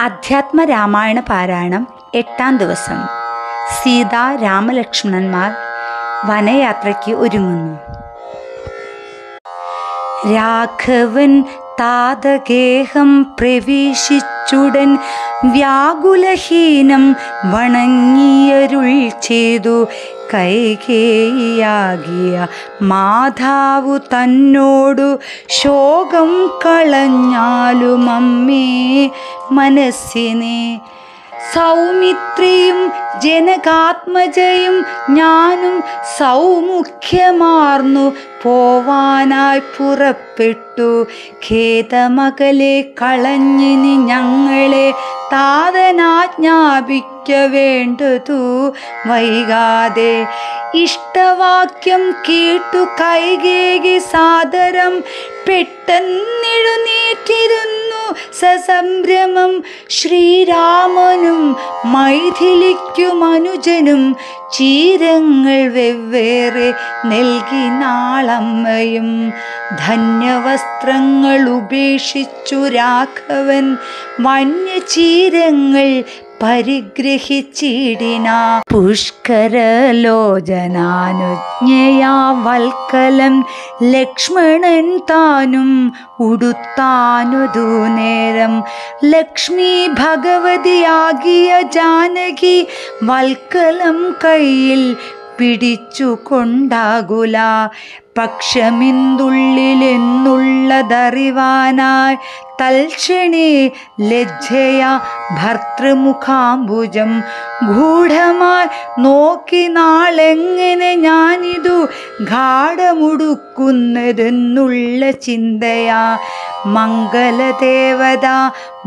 അധ്യാത്മ രാമായണ പാരായണം 8-ാം ദിവസം. സീത രാമലക്ഷ്മണന്മാർ വനയാത്രയ്ക്ക് ഒരുങ്ങുന്നു. രാഘവൻ താതഗേഹം പ്രവേശിച്ചുടൻ വ്യാകുലഹീനം വണങ്ങിയരുൾ ചെയ്തു. കൈകേയിയാകിയ മാതാവു തന്നോടു ശോകം കളഞ്ഞാലും അമ്മേ മനസ്സിനെ. സൗമിത്രിയും ജനകാത്മജയും ഞാനും സൗമുഖ്യമാർന്നു പോവാനായി പുറപ്പെട്ടു. ഖേദമകലെ കളഞ്ഞിനി ഞങ്ങളെ താതനാജ്ഞാപിക്ക വേണ്ടതു വൈകാതെ. ഇഷ്ടവാക്യം കേട്ടു കൈകേയി സാദരം പെട്ടെന്നെഴുന്നേറ്റിരുന്നു സസംഭ്രമം. ശ്രീരാമനും മൈഥിലിക്കും അനുജനും ചീരങ്ങൾ വെവ്വേറെ നൽകി നാളമ്മയും. ധന്യവസ്ത്രങ്ങൾ ഉപേക്ഷിച്ചു രാഘവൻ വന്യചീരങ്ങൾ പരിഗ്രഹിച്ചിടിന. പുഷ്കരലോചനാനുജ്ഞയാ വൽക്കലം ലക്ഷ്മണൻ താനും ഉടുത്താനുതു നേരം. ലക്ഷ്മി ഭഗവതിയാകിയ ജാനകി വൽക്കലം കയ്യിൽ പിടിച്ചു കൊണ്ടാകുല. പക്ഷമിന്തുള്ളിലെന്നുള്ളതറിവാനായി തൽക്ഷണേ ലജ്ജയ ഭർത്തൃമുഖാംബുജം ഗൂഢമായി നോക്കി നാളെങ്ങനെ ഞാനിതു ഗാഠമുടുക്കുന്നതെന്നുള്ള ചിന്തയാ. മംഗലദേവത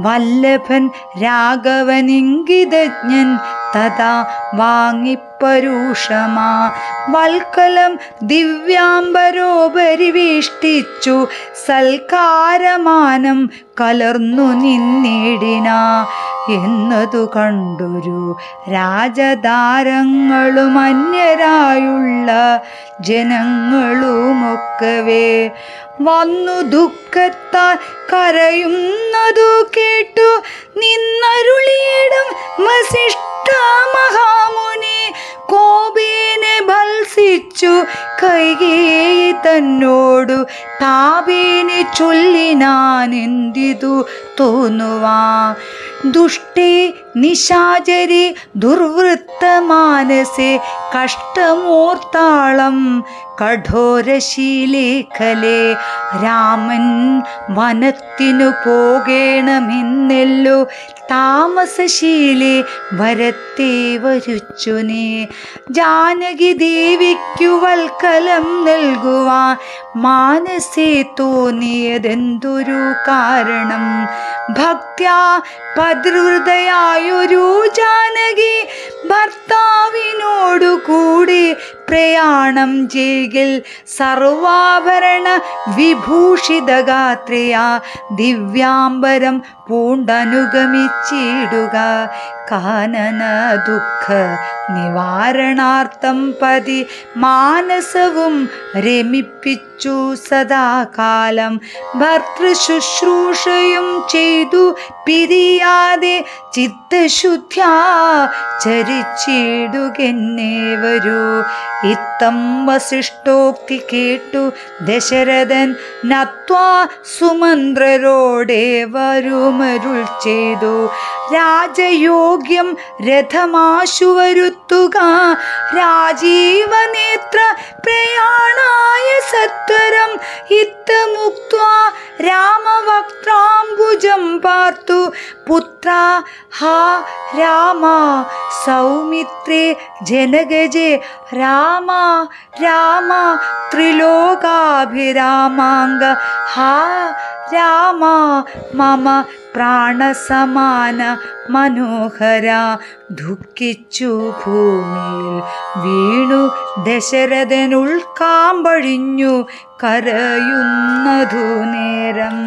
വല്ലഭൻ രാഘവനിംഗിതജ്ഞൻ തഥാ വാങ്ങിപ്പരൂഷമാ വൽക്കലം ദിവ്യാംബരോപരിവേഷ്ടിച്ചു സൽക്കാരമാനം കലർന്നു നിന്നിടിന. എന്നതു കണ്ടൊരു രാജധാരങ്ങളും അന്യരായുള്ള ജനങ്ങളുമൊക്കവേ വന്നു ദുഃഖത്താൽ കരയുന്നതു കേട്ടു നിന്നരുളിയിടം വസിഷ്ഠ മഹാമുനി. കോപേനെ ഭത്സിച്ചു കൈകേയി തന്നോടു താപേനെ ചൊല്ലിനാനെന്തിതു തോന്നുവാ. ദുഷ്ടേ നിശാചരി ദുർവൃത്തമാനസേ കഷ്ടമോർത്താളം കഠോരശീലേഖലേ. രാമൻ വനത്തിനു പോകേണമെന്നല്ലോ താമസശീലേ വരത്തെ വരുച്ചു നീ. ജാനകി ദേവിക്കു വൽക്കലം നൽകുവാൻ മാനസേ തോന്നിയതെന്തൊരു കാരണം. ഭക്ത്യാ പതിവ്രതയായൊരു ജാനകി ഭർത്താവിനോടു കൂടി പ്രയാണം ചെയ്യിൽ സർവാഭരണ വിഭൂഷിതഗാത്രിയാ ദിവ്യാംബരം പൂണ്ടനുഗമിച്ചിടുക. കാനന ദുഃഖ നിവാരണാർത്ഥം പതി മാനസവും രമിപ്പിച്ചു സദാകാലം. ഭർതൃശുശ്രൂഷയും ചെയ്തു പിരിയാതെ ചിത്തശുദ്ധ്യാ ചരിച്ചിടുകെന്നേ വരൂ. ഇത്തം വസിഷ്ഠോക്തി കേട്ടു ദശരഥൻ നത്വാ സുമന്ത്രരോടെ വരുമരുൾ ചെയ്തു. രാജയോഗ്യം രഥമാശു വരുത്തുക രാജീവനേത്ര പ്രയാണായ സത്വരം. ഇത്തമുക്ത്വാ രാമവക്ത്രാംബുജം പാർത്തു പുത്ര ഹാ രാമ സൗമിത്രേ ജനകജേ രാമ രാമ ത്രിലോകാഭിരാമാംഗ ഹാ രാമ മമ പ്രാണസമാന മനോഹര. ദുഃഖിച്ചു ഭൂമിയിൽ വീണു ദശരഥൻ ഉൾക്കാമ്പഴിഞ്ഞു കരയുന്നതു നേരം.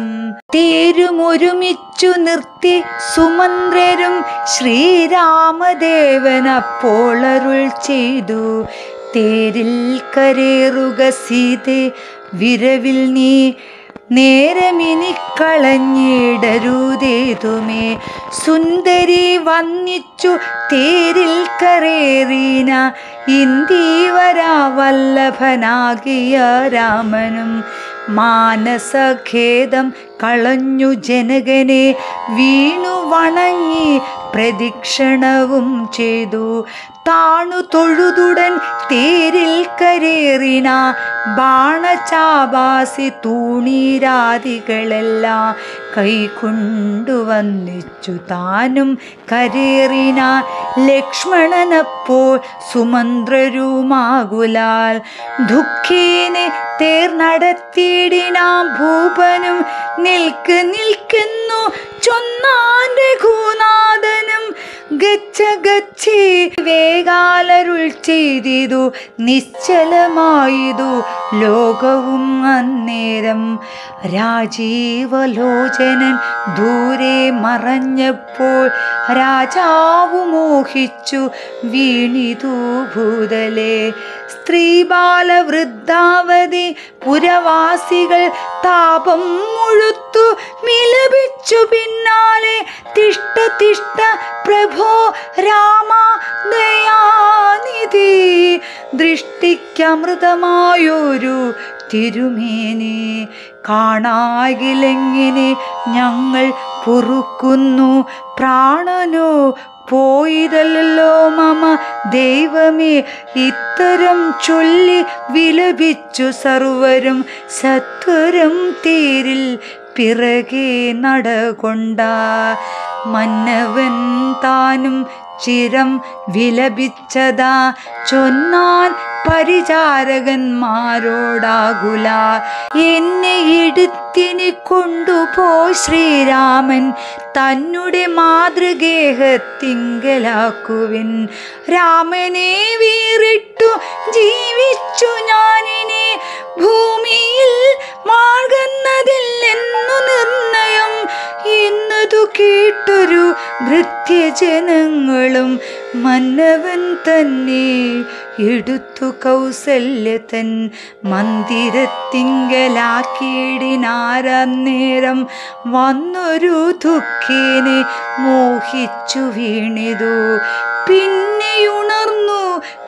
തേരുമൊരുമിച്ചു നിർത്തി സുമന്ത്രരും ശ്രീരാമദേവനപ്പോൾ അരുൾ ചെയ്തു. തേരിൽ കരേറുക സീതേ വിരവിൽ നീ നേരമിനി കളഞ്ഞിടരുതേതുമേ. സുന്ദരി വന്നിച്ചു തേരിൽ കരേറിന ഇന്ദീവരാ വല്ലഭനാകിയ രാമനും. മാനസഖേദം കളഞ്ഞു ജനകനെ വീണു വണങ്ങി പ്രദക്ഷിണവും ചെയ്തു. താണു തൊഴുതുടൻ തേരിൽ കരേറിന ബാണചാപാസി തൂണീരാദികളെല്ലാം കൈകൊണ്ടുവന്നിച്ചു താനും കരേറിന. ലക്ഷ്മണനപ്പോൾ സുമന്ത്രരുമാകുലാൽ ദുഃഖേനെ തേർ നടത്തിയിടിനാം ഭൂപനും. നിൽക്കുന്നു ചൊന്നാൻ രഘുനാഥനും. ഗച്ഛ ഗച്ഛേ വേഗാലരുൾ ചെയ്തിതു നിശ്ചലമായതു ലോകവും അന്നേരം. രാജീവലോചനൻ ദൂരെ മറഞ്ഞപ്പോൾ രാജാവു മോഹിച്ചു വീണിതു ഭൂതലേ. സ്ത്രീബാലവൃദ്ധാവധി പുരവാസികൾ താപം മുഴുത്തു വിലപിച്ചു പിന്നാലെ. തിഷ്ട തിഷ്ട പ്രഭോ രാമ ദയാനിധി. ദൃഷ്ടിക്കമൃതമായൊരു തിരുമേനി കാണാകിലെങ്ങനെ ഞങ്ങൾ പൊറുക്കുന്നു. പ്രാണനോ പോയിതല്ലോ മമ ദൈവമേ. ഇത്തരം ചൊല്ലി വിലപിച്ചു സർവരും സത്വരം തേരിൽ പിറകെ നടകൊണ്ട. മന്നവൻ താനും ചിരം വിലപിച്ചതാ ചൊന്നാൻ പരിചാരകന്മാരോടാകുല. എന്നെ എടുത്തിനി കൊണ്ടുപോയി ശ്രീരാമൻ തന്നെ മാതൃഗേഹത്തിങ്കലാക്കുവിൻ. രാമനെ വീറിട്ടു ജീവിച്ചു ഞാനിനി ഭൂമിയിൽ മാർഗന്നതില്ലെന്നു നിർണയം എന്നതു കേട്ടൊരു ഭൃത്യജനങ്ങളും മന്നവൻ തന്നെ എടുത്തു കൗസല്യതൻ മന്ദിരത്തിങ്കലാക്കിയിടിനാരന്നേരം. വന്നൊരു ദുഃഖിനെ മോഹിച്ചു വീണിതു. പിന്നെയുണർന്നു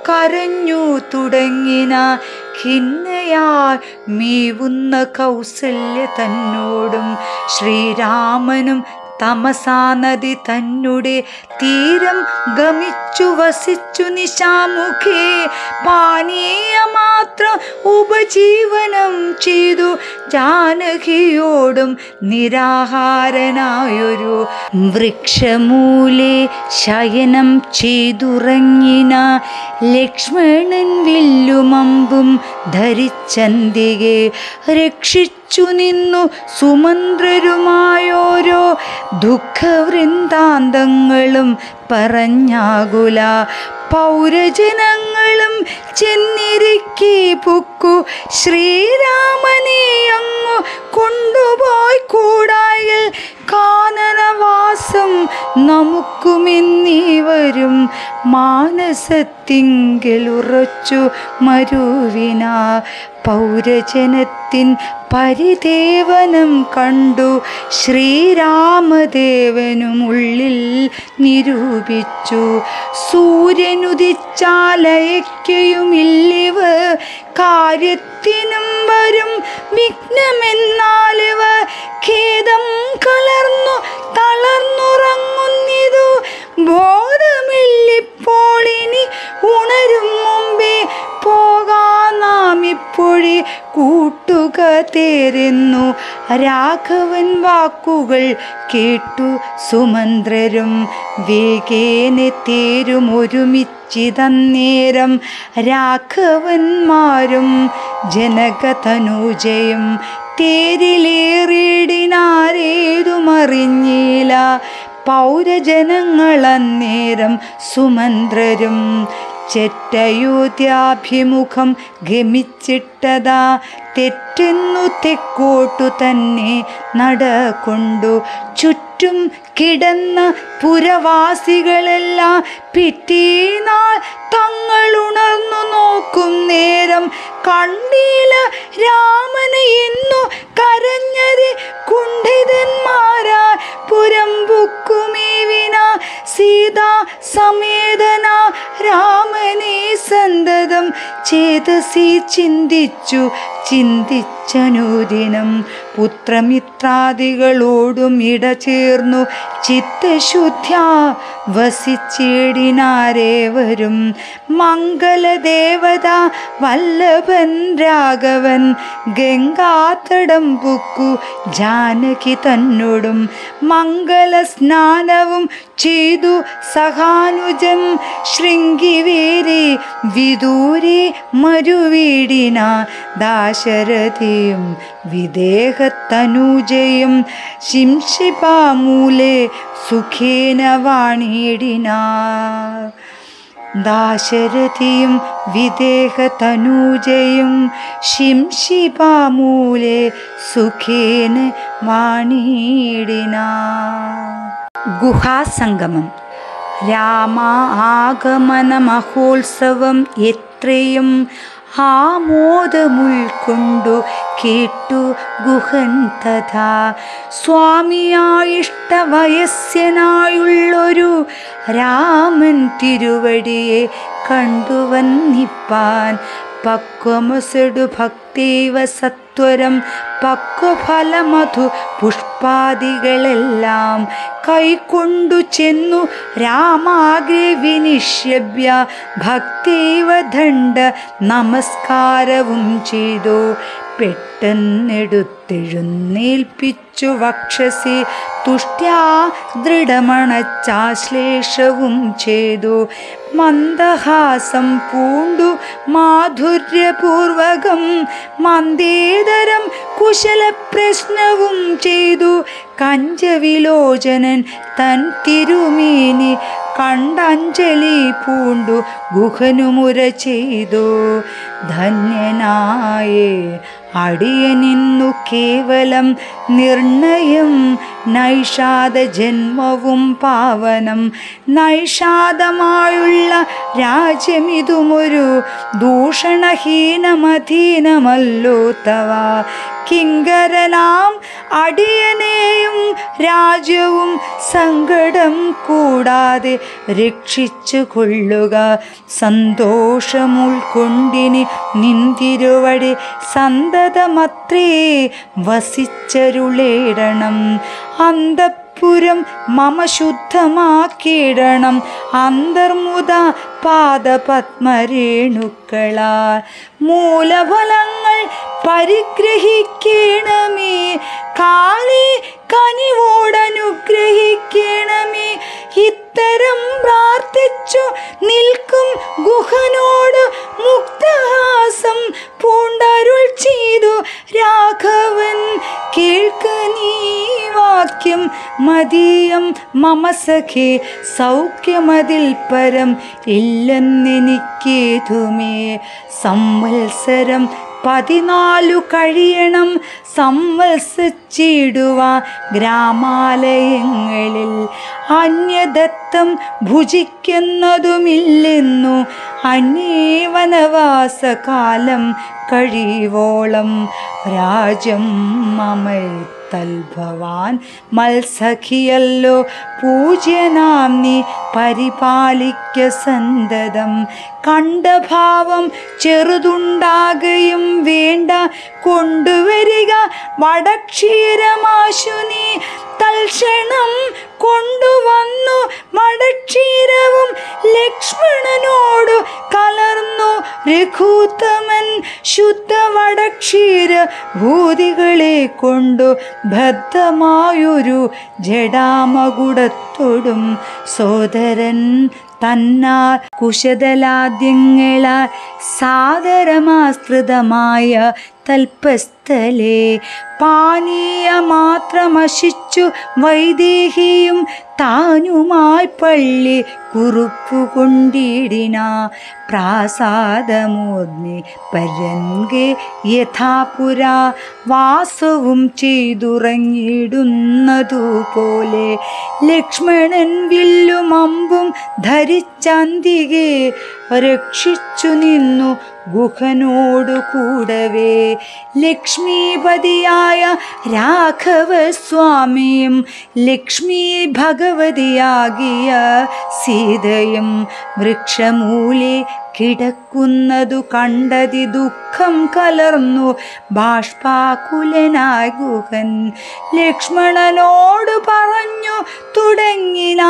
കരഞ്ഞു തുടങ്ങിന ഖിന്നയായി മീവുന്ന കൗസല്യ തന്നോടും. ശ്രീരാമനും തമസാ നദി തന്നെ തീരം ഗമിച്ചു വസിച്ചു നിശാമുഖേ. പാനീയമാത്രം ഉപജീവനം ചെയ്തു ജാനകിയോടും നിരാഹാരനായൊരു വൃക്ഷമൂലെ ശയനം ചെയ്തുറങ്ങിന. ലക്ഷ്മണൻ വില്ലുമമ്പും ധരിച്ചന്തികെ രക്ഷിച്ചു നിന്നു സുമന്ത്രരുമായോരോ ദുഃഖവൃന്ദാന്തങ്ങളും പറഞ്ഞാകുല. പൗരജനങ്ങളും ചെന്നിരിക്കി പുക്കു ശ്രീരാമനെ അങ്ങു കൊണ്ടുപോയി കൂടായിൽ. കാനനവാസം നമുക്കുമെന്നീവരും മാനസത്തിങ്കലുറച്ചു മരുവിന. പൗരജനത്തിൻ പരിദേവനം കണ്ടു ശ്രീരാമദേവനും ഉള്ളിൽ നിരൂപിച്ചു. സൂര്യനുദിച്ചാലയക്കയുമില്ലിവ കാര്യത്തിനും വരും വിഘ്നമെന്നാലിവ. ഖേദം കലർന്നു തളർന്നുറങ്ങുന്നിതു ബോധമില്ലിപ്പോളിനി ഉണരും മുമ്പേ. പോകാം നാം ഇപ്പോഴേ കൂട്ടുക തേരെന്നു. രാഘവൻ വാക്കുകൾ കേട്ടു സുമന്ത്രരും വേഗേനെ തേരും ഒരുമിച്ചിതന്നേരം. രാഘവന്മാരും ജനകതനൂജയും തേരിലേറിയിടിനാരേതുമറിഞ്ഞില്ല. പൗരജനങ്ങളന്നേരം സുമന്ത്രരും ചെറ്റയോധ്യാഭിമുഖം ഗമിച്ചിട്ടതാ തെറ്റെന്നു തെക്കോട്ടു തന്നെ നടകൊണ്ടു. ചുറ്റും കിടന്ന പുരവാസികളെല്ലാം പിറ്റേനാൾ തങ്ങളുണർന്നു നോക്കും നേരം കണ്ടീല രാമനെ എന്നു കരഞ്ഞത് കുണ്ഠിതന്മാരാ പുരം ബുക്കുമേവിന സീതാ സമേതന രാമനെ സന്തതം ചേതസി ചിന്തിച്ചനുദിനം പുത്രമിത്രാദികളോടും ഇടചേർന്നു ചിത്തശുദ്ധ്യാ വസിച്ചേടിനാരേവരും. മംഗളദേവത വല്ലഭൻ രാഘവൻ ഗംഗാതടം പുക്കു ജാനകി തന്നോടും മംഗള സ്നാനവും ചെയ്തു സഹാനുജം ശൃംഗിവേരെ വിദൂരെ മരുവീടിന ദാശരഥിയും വിദേഹത്തനുജയും ശിംശിപാമൂലെ സുഖേന വാണിടിനാർ. ദാശരഥിയും വിദേഹതനൂജയും ശിംശിപാമൂലെ സുഖേന വാണിടിനാർ. ഗുഹാസംഗമം. രാമ ആഗമന മഹോത്സവം എത്രയും ആമോദമുൾക്കൊണ്ടു കേട്ടു ഗുഹൻ തഥാ. സ്വാമിയായിഷ്ടവയസ്യനായുള്ളൊരു രാമൻ തിരുവടിയെ കണ്ടുവന്നിപ്പാൻ പക്വമസടു ഭക്തേവ സത്വരം പക്വഫലമധു പുഷ്പാദികളെല്ലാം കൈക്കൊണ്ടു ചെന്നു രാമാഗ്രേ വിനിഷ്യഭ്യ ഭക്തേവ ദണ്ഡ നമസ്കാരവും ചെയ്തു. പെട്ടെന്നെടുത്തെഴുന്നേൽപ്പിച്ചു വക്ഷസി തുഷ്ട്യാ ദൃഢമണച്ചാശ്ലേഷവും ചെയ്തു. മന്ദഹാസം പൂണ്ടു മാധുര്യപൂർവകം മന്ദേതരം കുശലപ്രശ്നവും ചെയ്തു. കഞ്ചവിലോചനൻ തൻ തിരുമേനി കണ്ടഞ്ജലി പൂണ്ടു ഗുഹനുമുര ചെയ്തു. ധന്യനായേ അടിയനിന്നു കേവലം നിർണയം നൈഷാദ ജന്മവും പാവനം. നൈഷാദമായുള്ള രാജ്യമിതുമൊരു ദൂഷണഹീനമധീനമല്ലോ തവ. കിങ്കരനാം അടിയനെയും രാജ്യവും സങ്കടം കൂടാതെ രക്ഷിച്ചു കൊള്ളുക. സന്തോഷമുൾക്കൊണ്ടിനി നിന്തിരുവടി സന്തതമത്രേ വസിച്ചരുളേടണം. അന്തഃപുരം മമ ശുദ്ധമാക്കിയിടണം. അന്തർമുദ പാദപത്മരേണുക്കളാൽ മൂലഫലങ്ങൾ പരിഗ്രഹിക്കണമേ. കാലേ കനിവോടനുഗ്രഹിക്കണമേ. ഇത്തരം പ്രാർത്ഥിച്ചു നിൽക്കും ഗുഹനോട് മുക്തഹാസം പൂണ്ടരുൾ ചെയ്തു രാഘവൻ. കേൾക്ക നീ വാക്യം മതീയം മമ സഖേ. സൗഖ്യമതിൽ പരം ഇല്ലെന്നെനിക്കേതുമേ. സംവത്സരം 14 കഴിയണം സംവത്സിച്ചിടുവാൻ ഗ്രാമാലയങ്ങളിൽ. അന്യദത്തം ഭുജിക്കുന്നതുമില്ലെന്നു അന്യേവനവാസകാലം കഴിവോളം. രാജ്യം മമൈത്തൽഭവാൻ മത്സഖിയല്ലോ പൂജ്യനാം നീ പരിപാലിക്ക സന്തതം. കണ്ടഭാവം ചെറുതുണ്ടാകുകയും വേണ്ട കൊണ്ടുവരിക വടക്ഷീരമാശു നീ. തൽക്ഷണം കൊണ്ടുവന്നു വടക്ഷീരവും ലക്ഷ്മണനോടു കലർന്നു രഘുത്തമൻ. ശുദ്ധ വടക്ഷീര ഭൂതികളെ കൊണ്ടു ബദ്ധമായൊരു ജടാമകുടത്തോടും സോദരൻ തന്നാൽ കുശതലാദ്യങ്ങളാൽ സാദരമാസ്കൃതമായ തൽപ്പസ്ഥലേ പാനീയമാത്രമശിച്ചു വൈദേഹിയും താനുമായി പള്ളി കുറുപ്പുകൊണ്ടിടിന പ്രാസാദമോദ്നി പരൻകെ യഥാപുരാ വാസവും ചെയ്തുറങ്ങിടുന്നതുപോലെ ലക്ഷ്മണൻ വില്ലും അമ്പും ധരിച്ചന്തികെ രക്ഷിച്ചു നിന്നു ഗുഹനോടു കൂടവേ ലക്ഷ്മീപതിയായ രാഘവസ്വാമിയും ലക്ഷ്മി ഭഗവതിയാകിയ സീതയും വൃക്ഷമൂലെ കിടക്കുന്നതു കണ്ടതി ദുഃഖം കലർന്നു ബാഷ്പാകുലനായ ഗുഹൻ ലക്ഷ്മണനോട് പറഞ്ഞു തുടങ്ങിന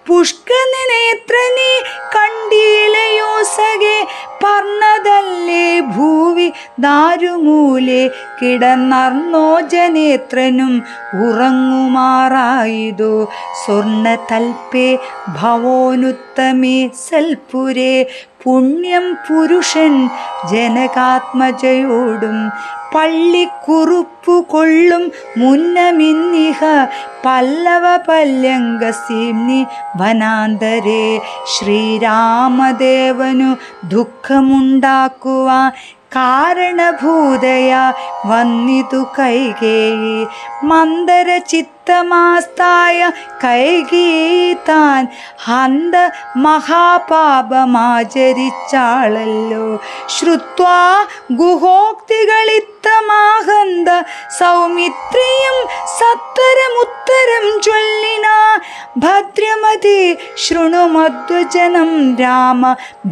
പുഷ്കനേത്രനീ കണ്ടീലയോ സഖേ പർണതല്ലേ ഭൂവി ദാരുമൂലെ കിടന്നർന്നോ ജനേത്രനും ഉറങ്ങുമാറായിതു സ്വർണതൽപേ ഭവോനുത്തമേ സൽപുരേ പുണ്യം പുരുഷൻ ജനകാത്മജയോടും പള്ളിക്കുറുപ്പു കൊള്ളും മുന്നമിന്നിഹ പല്ലവ പല്യങ്കസീംനി വനാന്തരേ ശ്രീരാമദേവനു ദുഃഖമുണ്ടാക്കുവാൻ കാരണഭൂതയ വന്നിതു കൈകേയി മന്ദര ചിത്തമാസ്തായ കൈകേയി താൻ ഹന്ത മഹാപാപമാചരിച്ചാളല്ലോ ശ്രുത്വാ ഗുഹോക്തികളിത്തമാഹന്ത സൗമിത്രിയും സത്വരമുത്തരം ചൊല്ലിന ഭദ്രമതി ശൃണുമദ്വചനം രാമ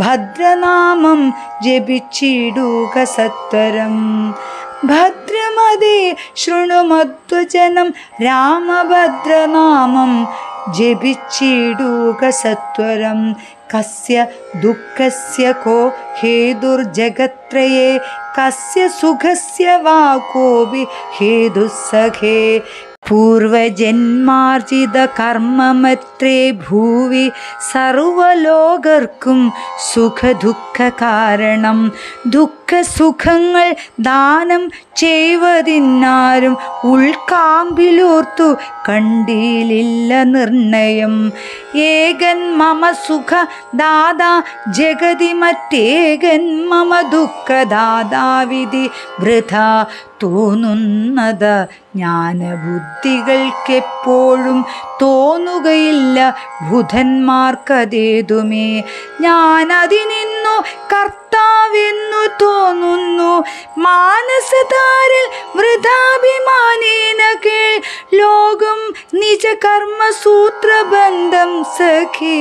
ഭദ്രനാമം ജപിച്ചിടുക സത്വരം ഭദ്രമതി ശൃണുമദ്വചനം രാമഭദ്രനാമം ജപിച്ചിടുക സത്വരം കസ്യ ദുഃഖസ്യ കോ ഹേതുർജഗത്രയേ കസ്യ സുഖസ്യ വാ കോപി ഹേതുസ്സഖേ പൂർവജന്മാർജിത കർമ്മമത്രേ ഭൂവി സർവലോകർക്കും സുഖദുഃഖ കാരണം ദുഃഖസുഖങ്ങൾ ദാനം ചെയ്വതിന്നാരും ഉൾക്കാമ്പിലോർത്തു കണ്ടിലില്ല നിർണയം ഏകൻ മമ സുഖ ദാദാ ജഗതി മറ്റേകൻ മമ ദുഃഖദാദാവിധി വൃഥാ തോന്നുന്നത് ജ്ഞാനബുദ്ധികൾക്കെപ്പോഴും തോന്നുകയില്ല ബുധന്മാർക്കതേതുമേ ഞാനതിനിന്നു കർത്താവെന്നു തോന്നുന്നു മാനസതാരിൽ വൃഥാഭിമാനേന കേൾ ലോകം നിജ കർമ്മസൂത്രബന്ധം സഖി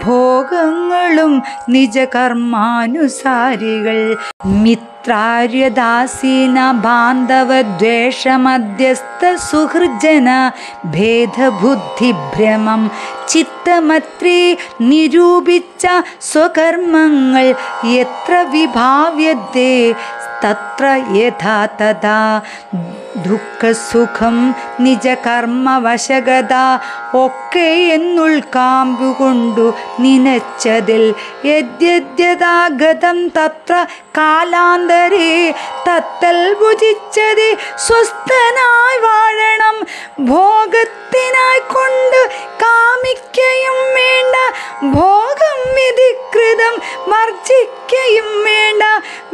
ഭോഗങ്ങളും നിജ കർമാനുസാരികൾ മിത്രാര്യദാസീന ബാന്ധവദ്വേഷമധ്യസ്ഥ സുഹൃജന ഭേദബുദ്ധിഭ്രമം ചിത്തമത്രേ നിരൂപിച്ച സ്വകർമ്മങ്ങൾ എത്ര വിഭാവ്യത്തെ തത്ര യഥാ തഥാ ദുഃഖസുഖം നിജ കർമ്മവശഗത ഒക്കെ എന്നുൾക്കാമ്പുകൊണ്ടു നിനച്ചതിൽ യദ്യദ്യഥാഗതം തത്ര കാലാന്തരേ തത്തൽ ഭുജിച്ചതി സ്വസ്ഥനായി വാഴണം ഭോഗത്തിനായി കൊണ്ട് കാമിക്കയും വേണ്ട ഭോഗം വിധികൃതം വർജിക്കയും വേണ്ട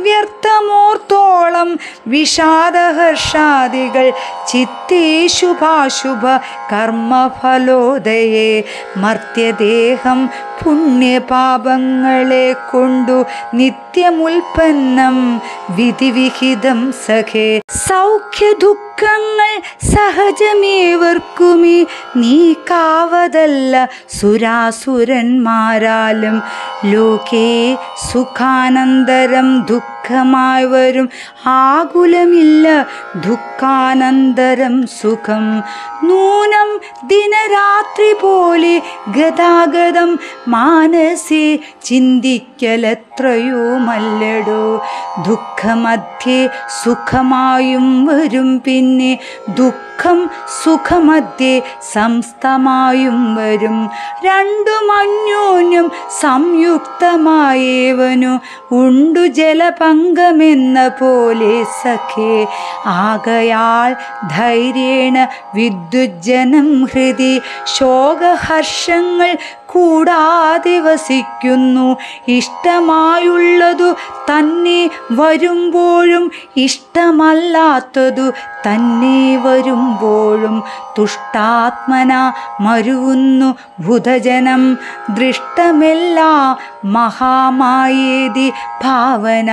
വ്യർത്ഥമോർത്തോളം വിഷാദഹർഷാദികൾ ചിത്തേ ശുഭാശുഭ കർമ്മഫലോദയേ മർത്യദേഹം പുണ്യപാപങ്ങളെ കൊണ്ടു നിത്യമുൽപ്പന്നം വിധിവിഹിതം സഖേ സൗഖ്യ ദുഃഖങ്ങൾ സഹജമേവർക്കുമേ നീക്കാവതല്ല സുരാസുരന്മാരാലും ലോകേ സുഖാനന്തരം ദുഃഖമായി വരും ആകുലമില്ല ദുഃഖാനന്തരം സുഖം നൂനം ദിനരാത്രി പോലെ ഗതാഗതം മാനസേ ചിന്തിക്കലെത്രയോ മല്ലടോ ദുഃഖമധ്യ സഖേ സുഖമായും വരും, പിന്നെ ദുഃഖം സുഖമധ്യേ സംസ്ഥമായും വരും. രണ്ടും അന്യോന്യം സംയുക്തമായേവനു ഉണ്ടു ജലപങ്കമെന്ന പോലെ സഖേ. ആകയാൽ ധൈര്യേണ വിദ്യുജ്ജനം ഹൃദി ശോകഹർഷങ്ങൾ കൂടാതെ വസിക്കുന്നു. ഇഷ്ടമായുള്ളതു തന്നെ വരുമ്പോഴും ഇഷ്ടമല്ലാത്തതു തന്നെ വരുമ്പോഴും തുഷ്ടാത്മന മരുവുന്നു ഭുതജനം. ദൃഷ്ടമെല്ലാ മഹാമായേതി ഭാവന.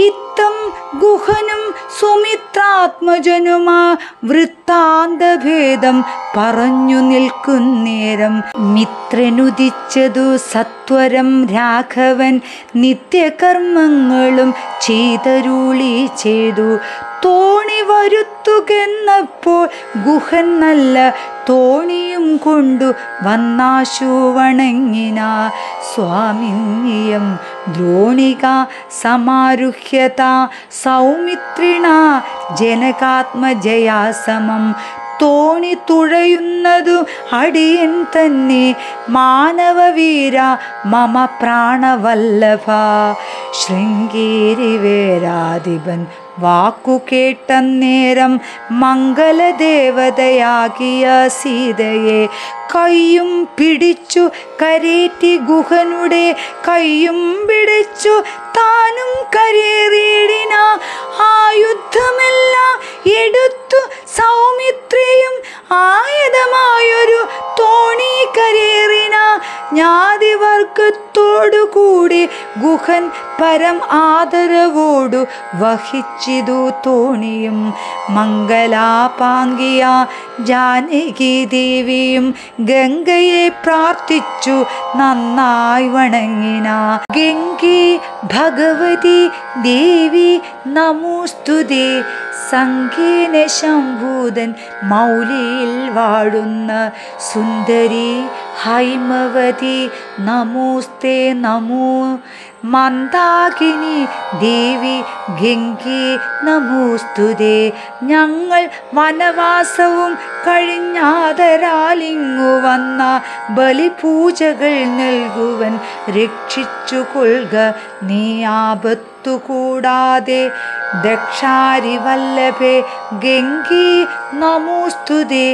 ഇത്തം ഗുഹനും സുമിത്രാത്മജനുമാ വൃത്താന്തഭേദം പറഞ്ഞു നിൽക്കുന്നേരം മിത്രനുദിച്ചതു സത്വരം രാഘവൻ നിത്യകർമ്മങ്ങളും ചെയ്തരുളി ചെയ്തു. തോണി വരുത്തുകെന്നപ്പോൾ ഗുഹൻ നല്ല തോണിയും കൊണ്ടു വന്നാശു വണങ്ങിന. സ്വാമിന്യം ദ്രോണിക സമാരുഹ്യത സൗമിത്രിണ ജനകാത്മജയാസമം. തോണി തുഴയുന്നതു അടിയൻ തന്നെ മാനവവീര മമ പ്രാണവല്ലഭ. ശൃംഗേരി വേരാധിപൻ വാക്കു കേട്ടന്നേരം മംഗലദേവതയാകിയ സീതയെ കയ്യും പിടിച്ചു കരേറ്റി ഗുഹനുടെ കയ്യും പിടിച്ചു താനും കരേറിയിടിന. ആയുധമെല്ലാം എടുത്തു സൗമിത്രിയും ആയുധമായൊരു തോണി കരേറിന. ജ്ഞാതിവർഗത്തോടുകൂടി ഗുഹൻ പരം ആദരവോടു വഹിച്ചിതു തോണിയും. മംഗലാപാംഗിയ ജാനകി ദേവിയും ഗംഗയെ പ്രാർത്ഥിച്ചു നന്നായി വണങ്ങിന. ഗംഗേ ഭഗവതി ദേവി നമോസ്തുതേ. സംഘേന ശംഭൂതൻ മൗലിയിൽ വാഴുന്ന സുന്ദരി ഹൈമവതി നമോസ്തേ നമോ. മന്ദാകിനി ദേവി ഗംഗേ നമോസ്തുതേ. ഞങ്ങൾ വനവാസവും കഴിഞ്ഞാതരാലിങ്ങു വന്ന ബലിപൂജകൾ നൽകുവൻ രക്ഷിച്ചു കൊള്ളുക നീ ആപത്തു കൂടാതെ. ദക്ഷാരി വല്ലഭേ ഗംഗേ നമോസ്തുതേ.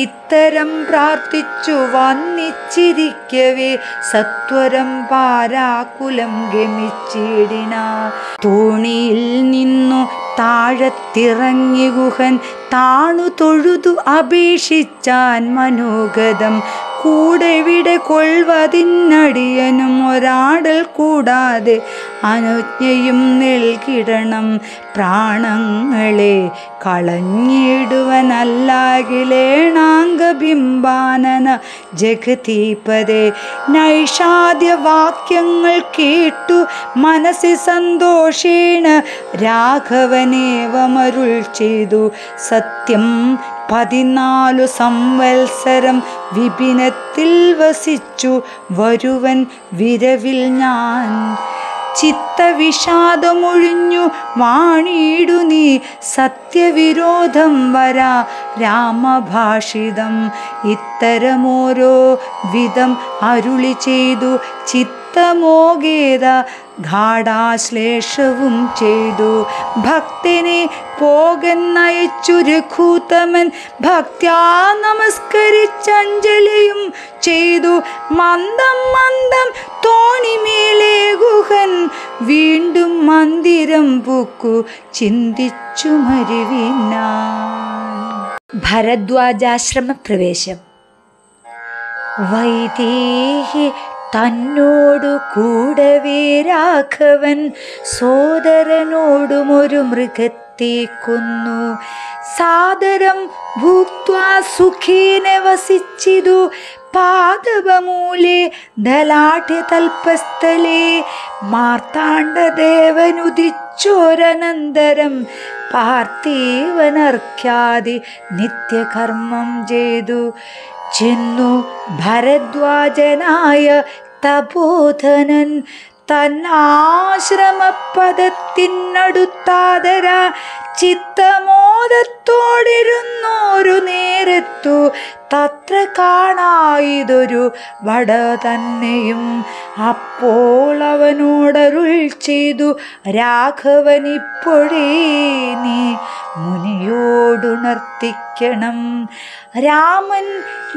ഇത്തരം പ്രാർത്ഥിച്ചു വന്നിച്ചിരിക്കവേ സത്വരം പാരാകുലം ഗമിച്ചിടിന. തോണിയിൽ നിന്നു താഴത്തിറങ്ങി ഗുഹൻ താണു തൊഴുതു അപേക്ഷിച്ചാൻ മനോഗതം. കൂടെ വിടെ കൊള്ളുവതിനടിയനും ഒരാടൽ കൂടാതെ അനുജ്ഞയും നൽകിടണം. പ്രാണങ്ങളെ കളഞ്ഞിടുവനല്ലാകിലേണാംഗബിംബാനന ജഗതീപദേ. നൈഷാദ്യവാക്യങ്ങൾ കേട്ടു മനസ്സി സന്തോഷേണ രാഘവനേവമരുൾ ചെയ്തു. സത്യം 14 സംവത്സരം വിപിനത്തിൽ വസിച്ചു വരുവൻ വിരവിൽ ഞാൻ. ചിത്തവിഷാദമൊഴിഞ്ഞു വാണിയിടു നീ സത്യവിരോധം വരാ രാമഭാഷിതം. ഇത്തരമോരോ വിധം അരുളി ചെയ്തു ചിത്തമോഗേത ഗാഢാശ്ലേഷവും ചെയ്തു. ഭക്തനെ പോകെന്നയച്ചു രഘൂത്തമൻ ഭക്ത്യാ നമസ്കരിച്ചഞ്ജലിയും ചെയ്തു. മന്ദം മന്ദം തോണിമേലെ ഗുഹൻ വീണ്ടും മന്ദിരം പൂക്കു ചിന്തിച്ചു മരുവിനാൻ. ഭരദ്വാജാശ്രമ പ്രവേശം. വൈദേഹി തന്നോടു കൂടവേ രാഘവൻ സോദരനോടുമൊരു മൃഗത്തെ കൊന്നു. സാദരം ഭൂക്ത്വാ സുഖേന വസിച്ചിതു പാദവമൂലേ ദലാഠ്യതൽപസ്ഥലേ. മാർത്താണ്ഡദേവനുദിച്ചോരനന്തരം പാർത്ഥിവനർഘ്യാദി നിത്യകർമ്മം ചെയ്തു. ചെന്നു ഭരദ്വാജനായ തപോധനൻ തന്നാശ്രമപദത്തിനടുത്താദര ചിത്തമോദത്തോടിരുന്നോരു നേരത്തു തത്ര കാണായിതൊരു വട തന്നെയും. അപ്പോൾ അവനോടരുൾ ചെയ്തു, രാഘവനിപ്പൊഴേ നീ മുനിയോടുണർത്തിക്കണം. രാമൻ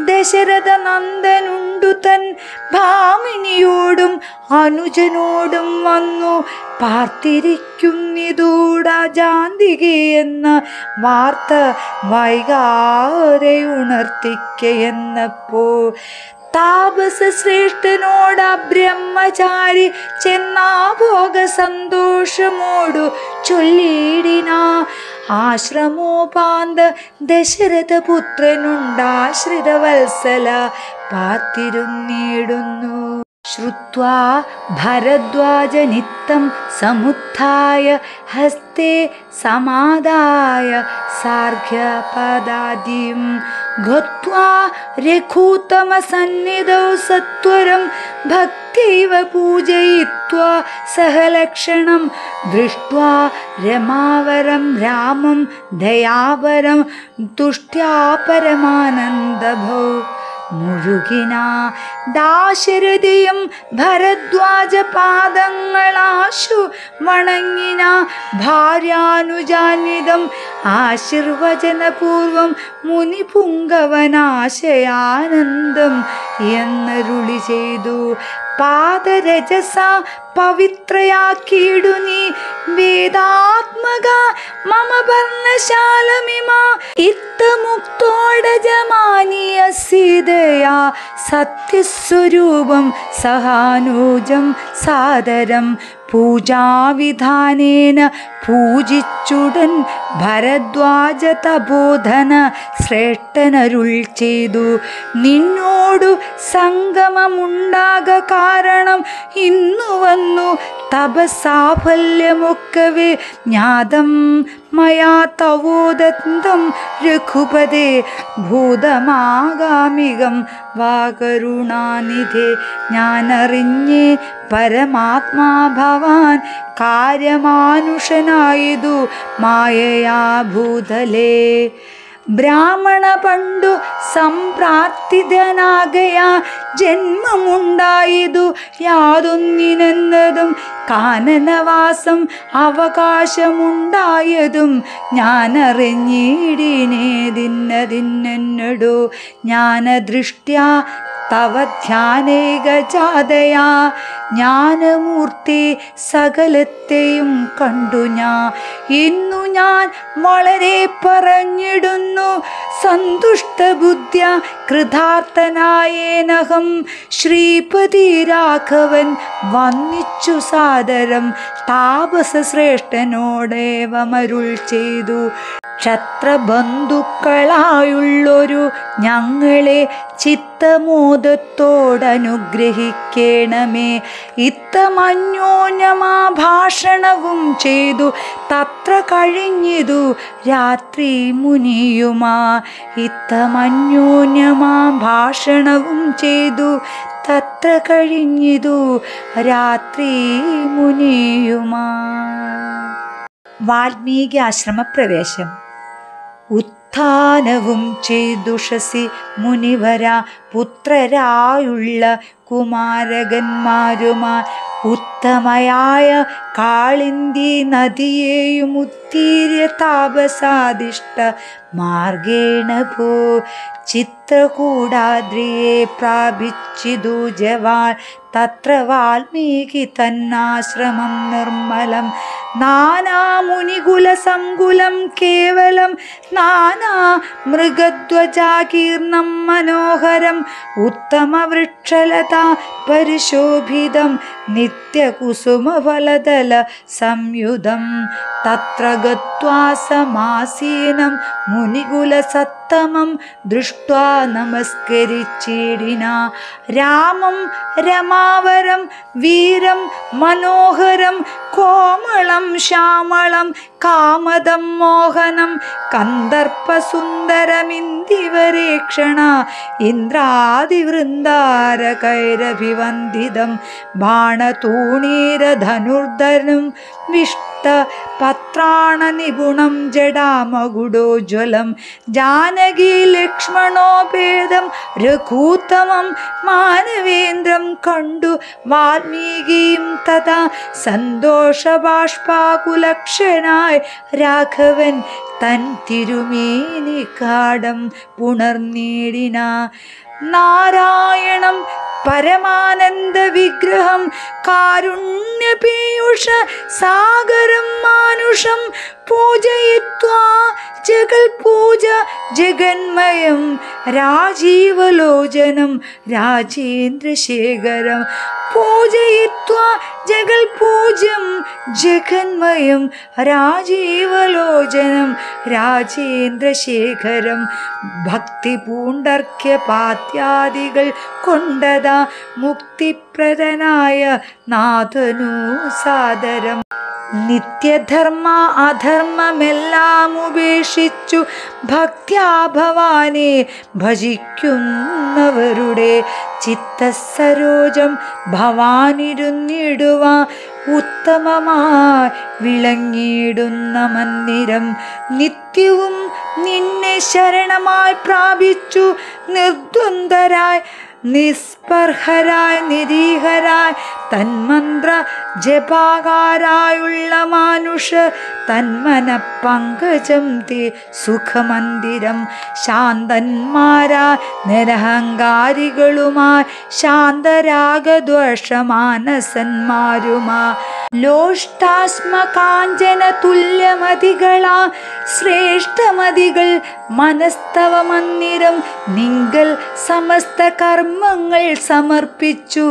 ദശരഥ നന്ദനുണ്ടു തൻ ഭാമിനിയോടും അനുജനോടും വന്നു പാർത്തിരിക്കുന്നിതൂടാജാന്തികെ എന്ന വാർത്ത വൈകാതെ ഉണർത്തിക്കയെന്നപ്പോ താപസ ശ്രേഷ്ഠനോട ബ്രഹ്മചാരി ചെന്നാ ഭോഗ സന്തോഷമോടു ചൊല്ലിയിടിന. ആശ്രമോപാന്ത ദശരഥ പുത്രനുണ്ടാശ്രിത വത്സല പാർത്തിരുന്നിടുന്നു. ശ്രുത്വാ ഭരദ്വാജനിത്തം സമുത്ഥായ ഹസ്തേ സമാദായ സാർഘ്യപദാദിം ഗത്വാ രഘൂത്തമസന്നിധൗ സത്വരം ഭക്തൈവ പൂജയിത്വാ സഹലക്ഷണം ദൃഷ്ട്വാ രമാവരം രാമം ദയാവരം തുഷ്ട്യാ പരമാനന്ദഭൗ മുഴുകിന. ദാശരഥിയും ഭരദ്വാജ പാദങ്ങളാശു വണങ്ങിന. ഭാര്യാനുജാന്വിതം ആശീർവചനപൂർവം മുനിപുങ്കവനാശയാനന്ദം എന്നരുളി ചെയ്തു. പാദരജസ പവിത്രയാക്കിയിടു നീ വേദാത്മക മമ പർണശാലമിമ. ഇത്തമുക്തോടജമാനീയ സീതയാ സത്യസ്വരൂപം സഹാനൂജം സാദരം പൂജാവിധാനേന പൂജിച്ചുടൻ ഭരദ്വാജ തപോധന ശ്രേഷ്ഠനരുൾ ചെയ്തു. നിന്നോടു സംഗമമുണ്ടാക കാരണം ഇന്നു വന്നു തപസാഫല്യമൊക്കവേ ജ്ഞാതം മയാ തവോദന്തം രഘുപതേ ഭൂതമാഗാമികം വാകരുണാനിധേ. ഞാനറിഞ്ഞേ പരമാത്മാ ഭവാൻ കാര്യമാനുഷനായതു മായയാ ഭൂതലേ. ബ്രാഹ്മണ പണ്ടു സംപ്രാർത്ഥിതനാകയാ ജന്മമുണ്ടായതു യാതൊന്നിനെന്നതും കാനനവാസം അവകാശമുണ്ടായതും ഞാനറിഞ്ഞിടിനേതിന്നതിന്നെന്നടോ. ജ്ഞാനദൃഷ്ട്യാ തവ ധ്യാനേകജാതയാ ജ്ഞാനമൂർത്തി സകലത്തെയും കണ്ടു ഞാൻ. ഇന്നു ഞാൻ വളരെ പറഞ്ഞിടുന്നു സന്തുഷ്ടബുദ്ധ്യ കൃതാർത്ഥനായേനഹം. ശ്രീപതി രാഘവൻ വന്നിച്ചു സാദരം താപസ ശ്രേഷ്ഠനോടേവമരുൾ ചെയ്തു. ക്ഷത്രബന്ധുക്കളായുള്ളൊരു ഞങ്ങളെ ചിത്തമോദത്തോടനുഗ്രഹിക്കണമേ. ഇത്തമന്യോന്യമാ ഭാഷണവും ചെയ്തു തത്ര കഴിഞ്ഞിതു രാത്രി മുനിയുമാ. ഇത്തമന്യോന്യമാ ഭാഷണവും ചെയ്തു തത്ര കഴിഞ്ഞിതു രാത്രി മുനിയുമാ. വാൽമീകി ആശ്രമപ്രവേശം. ഉത്ഥാനവും ചെയ്തുഷസി മുനിവര പുത്രരായുള്ള കുമാരകന്മാരുമാ ഉത്തമയായ കാളിന്തി നദിയെയും ഉത്തീര്യ താപസാദിഷ്ട മാർഗേണ പോ. ചിത്രകൂടാദ്രിയെ പ്രാപിച്ചിതു ജവാൻ തത്ര വാൽമീകി തന്നാശ്രമം നിർമ്മലം. നാനാമുനികുല സംകുലം കേവലം നാനാ മൃഗധ്വജാകീർണം മനോഹരം ഉത്തമവൃക്ഷലതാ പരിശോഭിതം നിത്യകുസുമഫലദല സംയുതം. തത്ര ഗത്വാ സമാസീനം മുനികുലസത്തമം ദൃഷ്ട്വാ നമസ്കരിച്ചിടിന. രാമം രമാവരം വീരം മനോഹരം കോമളം ശ്യാമളം കാമദം മോഹനം കന്ദർപ്പസുന്ദരമിന്ദിവരേക്ഷണ ഇന്ദ്രാദിവൃന്ദാരകൈരഭിവന്ദിതം ബാണതൂണീരധനുർധരം വിഷ്ട പത്രാണനിപുണം ജഡാമകുടോജ്വലം ജാനകീ ലക്ഷ്മണോപേതം രഘൂത്തമം മാനവേന്ദ്രം കണ്ടു വാൽമീകിയും തഥാ സന്തോഷബാഷ്പാകുലക്ഷനായി രാഘവൻ തൻ തിരുമേനി കാടം പുണർനീടിന നാരായണം പരമാനന്ദ വിഗ്രഹം കാരുണ്യപീയൂഷ സാഗരം മാനുഷം പൂജയിത്വാ ജഗൽപൂജ ജഗന്മയം രാജീവലോചനം രാജേന്ദ്രശേഖരം പൂജയിത്വാ ജഗൽപൂജം ജഗന്മയം രാജീവലോചനം രാജേന്ദ്രശേഖരം ഭക്തി പൂണ്ടർഘ്യപാത്യാദികൾ കൊണ്ടതാ മുക്തിപ്രദനായ നാഥനു സാദരം നിത്യധർമ്മ അധർമ്മമെല്ലാം ഉപേക്ഷിച്ചു ഭക്ത്യാ ഭവാനെ ഭജിക്കുന്നവരുടെ ചിത്തസരോജം ഭവാനിരുന്നിടുവാ ഉത്തമമായി വിളങ്ങിയിടുന്ന മന്ദിരം നിത്യവും നിന്നെ ശരണമായി പ്രാപിച്ചു നിർദ്വന്ദ്വരായി നിസ്പർഹരായി നിരീഹരായി തന്മന്ത്ര ജപാകാരായുള്ള മാനുഷ തന്മന പങ്കജം തേ സുഖമന്ദിരം ശാന്തന്മാരായി നിരഹങ്കാരികളുമായി ശാന്തരാഗദ്വേഷമാനസന്മാരുമായി ലോഷ്ടാസ്മകാഞ്ചന തുല്യമതികളാ ശ്രേഷ്ഠമതികൾ മനസ്തവ മന്ദിരം നിങ്കൽ സമസ്ത കർമ്മങ്ങൾ സമർപ്പിച്ചു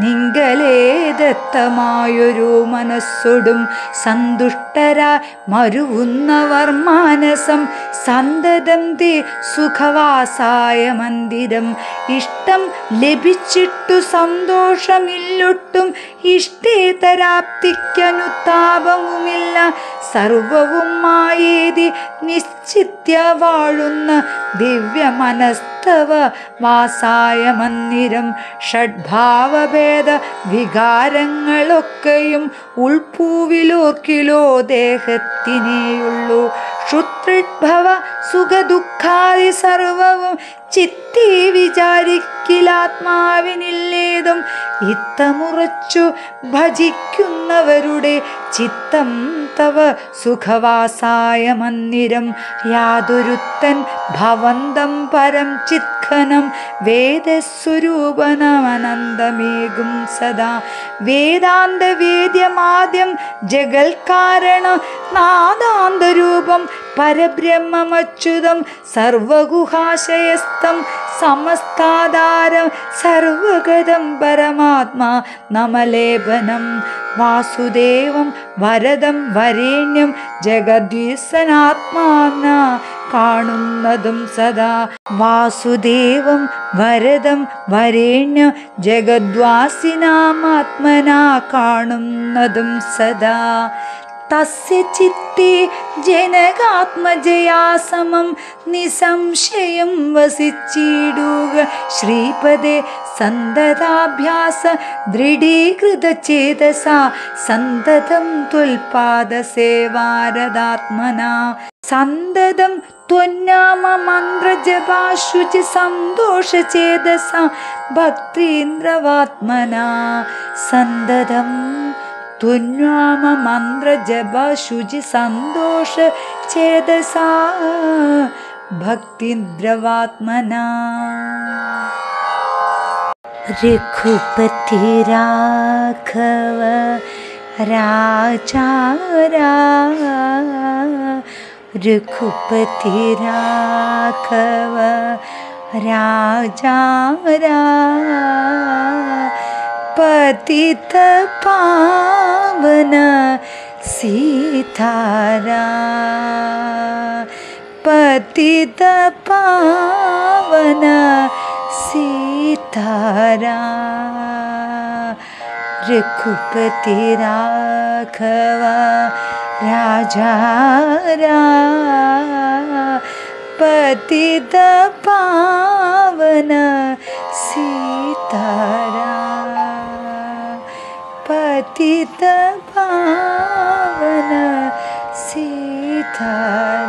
നിങ്കലേ ദത്തമായൊരു മനസ്സൊടും സന്തുഷ്ടരാ മരുവുന്നവർ മാനസം സന്തതം തേ സുഖവാസായ മന്ദിരം ഇഷ്ടം ലഭിച്ചിട്ടു സന്തോഷമില്ലൊട്ടും ഇഷ്ടേതരാപ്തിക്കനുതാപവുമില്ല സർവവും മായേതി നിശ്ചിത്യ വാഴുന്ന ദിവ്യമനസ്തവ വാസായ മന്ദിരം ഷഡ്ഭാവഭേദ വികാരങ്ങളൊക്കെയും ഉൾപ്പൂവിലോർക്കിലോ ദേഹത്തിനേയുള്ളൂ ക്ഷുത്രിഭവ സുഖദുഃഖാദി സർവവും ചിത്തി വിചാരിക്കിലാത്മാവിനില്ലേതും ഇത്തമുറച്ചു ഭജിക്കുന്നവരുടെ ചിത്തം തവ സുഖവാസായ മന്ദിരം യാതൊരുത്തൻ ഭവന്തം പരം ചിത്ഘനം വേദസ്വരൂപനമനന്തമേകും സദാ വേദാന്ത വേദ്യമാദ്യം ജഗൽക്കാരണ നാദാന്തരൂപം പരബ്രഹ്മമച്യുതം സർവഗുഹാശയസ്ഥം സമസ്താധാരം സർവഗതം പരമാത്മാ നമലേപനം വാസുദേവം വരദം വരേണ്യം ജഗദ്വീസനാത്മാന കാണുന്നതും സദാ വാസുദേവം വരദം വരേണ്യം ജഗദ്വാസിനാമാത്മനാ കാണുന്നതും സദാ തസ്യ ചിത്തേ ജനകാത്മജയാ സമം നിസംശയം വസിച്ചിടുക ശ്രീപദേ സന്തതാഭ്യാസ ദൃഢീകൃത ചേതസ സന്തതം ത്വൽപാദസേവാരദാത്മനാ സന്തതം ത്വന്നാമ മന്ത്രജപാശുചി സന്തോഷചേതസ ഭക്തീന്ദ്രവാത്മനാ സന്തതം ത്വന്നാമ മന്ത്രജപശുചി സന്തോഷ ചേതസാ ഭക്തിന്ദ്രവാത്മനാ രഘുപതി രാഘവ രാജാ രഘുപതി രാഘവ രാജാ പതിത പാവന സീതാരാ പതിത പാവന സീതാരാ रघुपति राघव राजा पतित पावन सीताराम पतित पावन सीताराम।